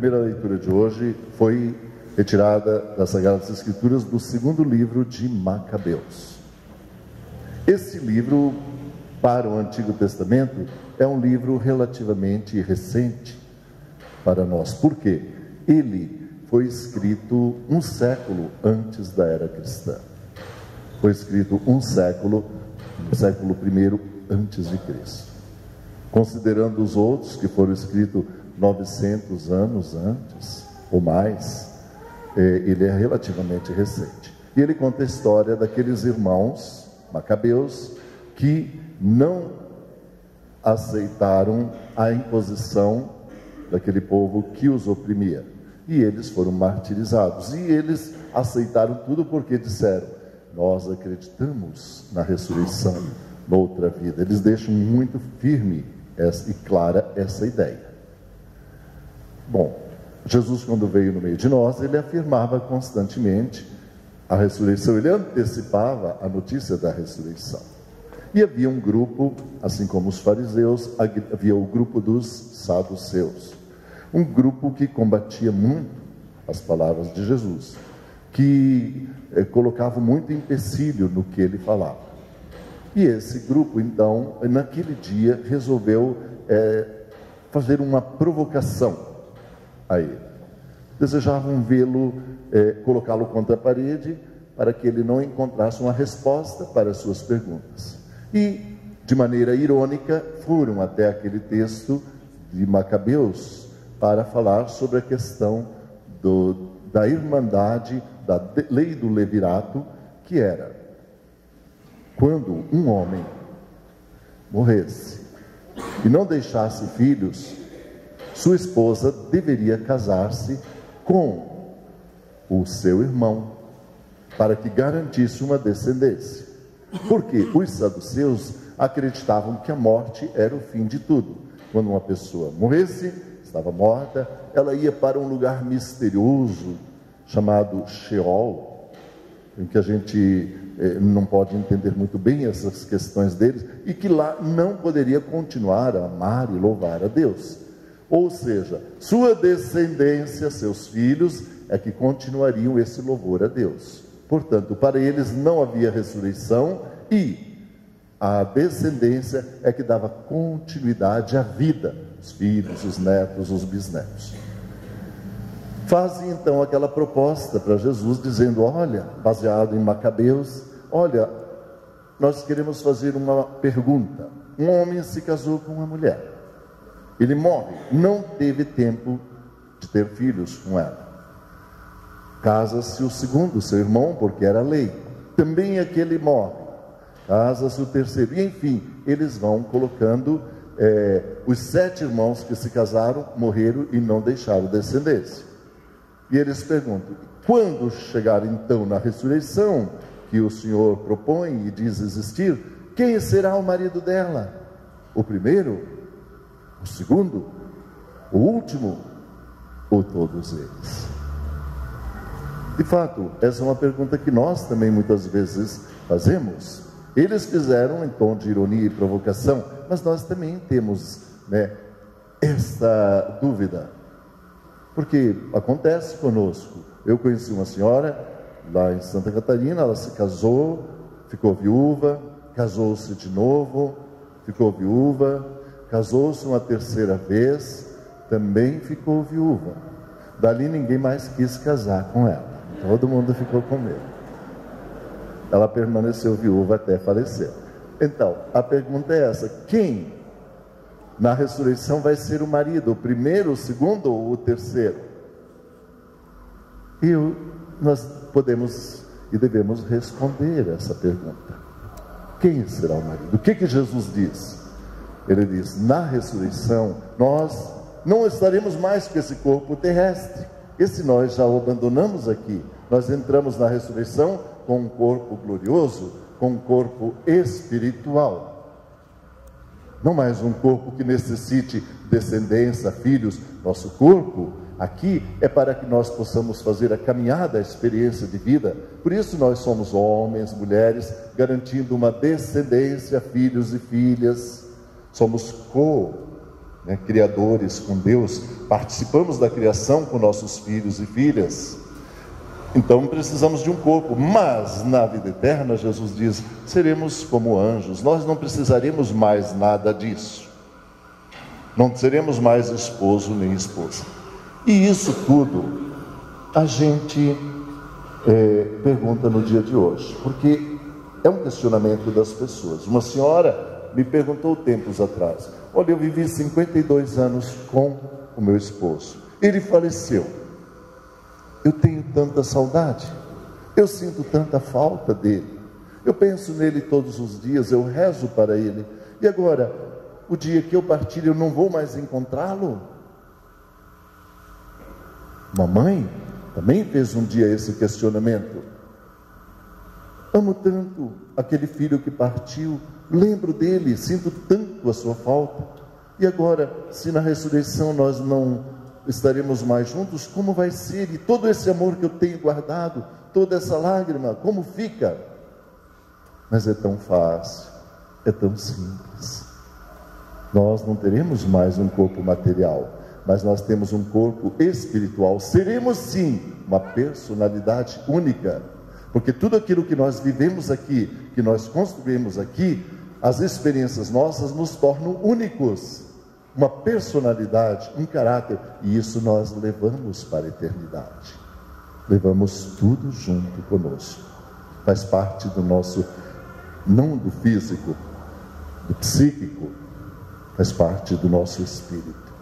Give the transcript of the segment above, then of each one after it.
primeira leitura de hoje foi retirada das Sagradas Escrituras do segundo livro de Macabeus. Esse livro, para o Antigo Testamento, é um livro relativamente recente para nós. Por quê? Ele foi escrito um século antes da era cristã. Foi escrito no século I antes de Cristo. Considerando os outros que foram escritos 900 anos antes ou mais, ele é relativamente recente. E ele conta a história daqueles irmãos macabeus que não aceitaram a imposição daquele povo que os oprimia. E eles foram martirizados. E eles aceitaram tudo porque disseram: nós acreditamos na ressurreição, noutra vida. Eles deixam muito firme e clara essa ideia. Bom, Jesus, quando veio no meio de nós, ele afirmava constantemente a ressurreição. Ele antecipava a notícia da ressurreição. E havia um grupo, assim como os fariseus, havia o grupo dos saduceus. Um grupo que combatia muito as palavras de Jesus, que colocava muito empecilho no que ele falava. E esse grupo, então, naquele dia, resolveu fazer uma provocação a ele. Desejavam vê-lo, colocá-lo contra a parede, para que ele não encontrasse uma resposta para as suas perguntas. E, de maneira irônica, foram até aquele texto de Macabeus para falar sobre a questão da irmandade, da lei do levirato, que era: quando um homem morresse e não deixasse filhos, sua esposa deveria casar-se com o seu irmão, para que garantisse uma descendência. Porque os saduceus acreditavam que a morte era o fim de tudo. Quando uma pessoa morresse, estava morta, ela ia para um lugar misterioso chamado Sheol, em que a gente não pode entender muito bem essas questões deles, e que lá não poderia continuar a amar e louvar a Deus. Ou seja, sua descendência, seus filhos, é que continuariam esse louvor a Deus. Portanto, para eles não havia ressurreição, e a descendência é que dava continuidade à vida, os filhos, os netos, os bisnetos. Fazem então aquela proposta para Jesus, dizendo: olha, baseado em Macabeus, olha, nós queremos fazer uma pergunta. Um homem se casou com uma mulher, ele morre, não teve tempo de ter filhos com ela. Casa-se o segundo, seu irmão, porque era lei. Também aquele morre. Casa-se o terceiro. E enfim, eles vão colocando os 7 irmãos que se casaram, morreram e não deixaram descendência. E eles perguntam: quando chegar então na ressurreição, que o Senhor propõe e diz existir, quem será o marido dela? O primeiro? O segundo? O último? Ou todos eles? De fato, essa é uma pergunta que nós também muitas vezes fazemos. Eles fizeram em tom de ironia e provocação, mas nós também temos essa dúvida. Porque acontece conosco. Eu conheci uma senhora lá em Santa Catarina, ela se casou, ficou viúva, casou-se de novo, ficou viúva, casou-se uma terceira vez, também ficou viúva. Dali ninguém mais quis casar com ela. Todo mundo ficou com medo. Ela permaneceu viúva até falecer. Então, a pergunta é essa: quem na ressurreição vai ser o marido? O primeiro, o segundo ou o terceiro? E nós podemos e devemos responder essa pergunta: quem será o marido? O que Jesus diz? Ele diz: na ressurreição nós não estaremos mais com esse corpo terrestre. Esse nós já o abandonamos aqui. Nós entramos na ressurreição com um corpo glorioso, com um corpo espiritual. Não mais um corpo que necessite descendência, filhos. Nosso corpo aqui é para que nós possamos fazer a caminhada, a experiência de vida. Por isso nós somos homens, mulheres, garantindo uma descendência, filhos e filhas. Somos né, criadores com Deus, participamos da criação com nossos filhos e filhas. Então precisamos de um corpo, mas na vida eterna, Jesus diz, seremos como anjos, nós não precisaremos mais nada disso, não seremos mais esposo nem esposa. E isso tudo a gente pergunta no dia de hoje, porque é um questionamento das pessoas. Uma senhora me perguntou tempos atrás, olha, eu vivi 52 anos com o meu esposo, ele faleceu, eu tenho tanta saudade, eu sinto tanta falta dele, eu penso nele todos os dias, eu rezo para ele, e agora, o dia que eu partir, eu não vou mais encontrá-lo? Mamãe também fez um dia esse questionamento. Amo tanto aquele filho que partiu, lembro dele, sinto tanto a sua falta. E agora, se na ressurreição nós não estaremos mais juntos, como vai ser? E todo esse amor que eu tenho guardado, toda essa lágrima, como fica? Mas é tão fácil, é tão simples. Nós não teremos mais um corpo material, mas nós temos um corpo espiritual. Seremos sim uma personalidade única, porque tudo aquilo que nós vivemos aqui, que nós construímos aqui, as experiências nossas nos tornam únicos, uma personalidade, um caráter, e isso nós levamos para a eternidade, levamos tudo junto conosco, faz parte do nosso, não do físico, do psíquico, faz parte do nosso espírito.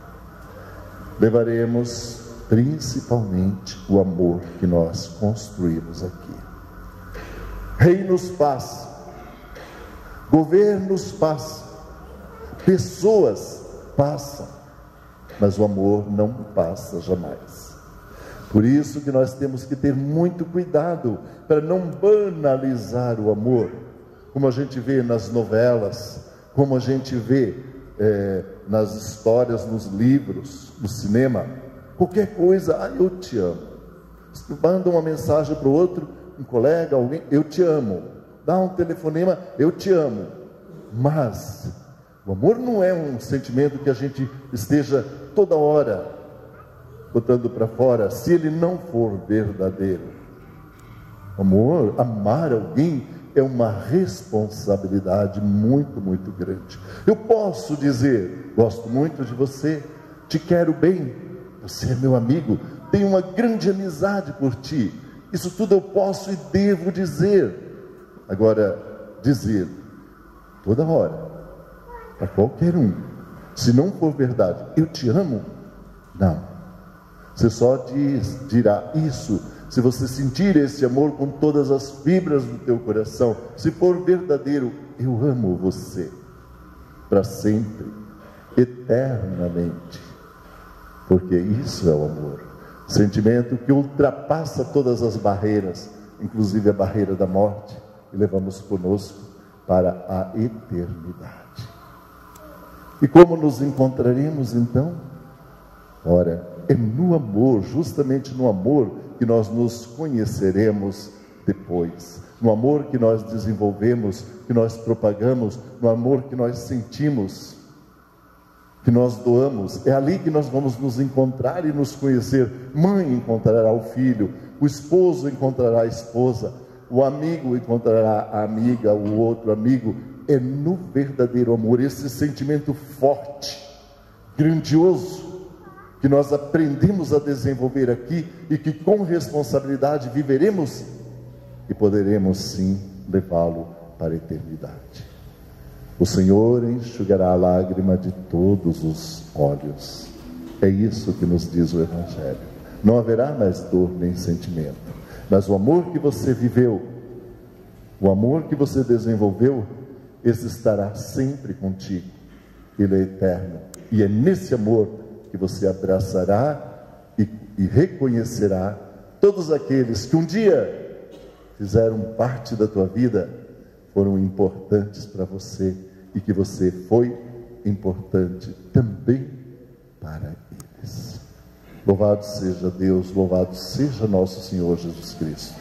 Levaremos principalmente o amor que nós construímos aqui. Reinos passam, governos passam, pessoas passam, mas o amor não passa jamais. Por isso que nós temos que ter muito cuidado para não banalizar o amor, como a gente vê nas novelas, como a gente vê nas histórias, nos livros, no cinema, qualquer coisa, eu te amo. Manda uma mensagem para o outro, um colega, alguém, eu te amo. Dá um telefonema, eu te amo. Mas o amor não é um sentimento que a gente esteja toda hora botando para fora, se ele não for verdadeiro. Amor, amar alguém é uma responsabilidade muito, muito grande. Eu posso dizer, gosto muito de você, te quero bem, você é meu amigo, tenho uma grande amizade por ti. Isso tudo eu posso e devo dizer. Agora, dizer toda hora, para qualquer um, se não for verdade, eu te amo, não. Você só dirá isso se você sentir esse amor com todas as fibras do teu coração. Se for verdadeiro, eu amo você para sempre, eternamente, porque isso é o amor, sentimento que ultrapassa todas as barreiras, inclusive a barreira da morte, e levamos conosco para a eternidade. E como nos encontraremos então? Ora, é no amor, justamente no amor, que nós nos conheceremos depois, no amor que nós desenvolvemos, que nós propagamos, no amor que nós sentimos, que nós doamos. É ali que nós vamos nos encontrar e nos conhecer. Mãe encontrará o filho, o esposo encontrará a esposa, o amigo encontrará a amiga, o outro amigo. É no verdadeiro amor, esse sentimento forte, grandioso, que nós aprendemos a desenvolver aqui e que com responsabilidade viveremos e poderemos sim levá-lo para a eternidade. O Senhor enxugará a lágrima de todos os olhos. É isso que nos diz o Evangelho. Não haverá mais dor nem sentimento, mas o amor que você viveu, o amor que você desenvolveu, esse estará sempre contigo. Ele é eterno e é nesse amor que você abraçará e reconhecerá todos aqueles que um dia fizeram parte da tua vida, foram importantes para você e que você foi importante também para eles. Louvado seja Deus, louvado seja nosso Senhor Jesus Cristo.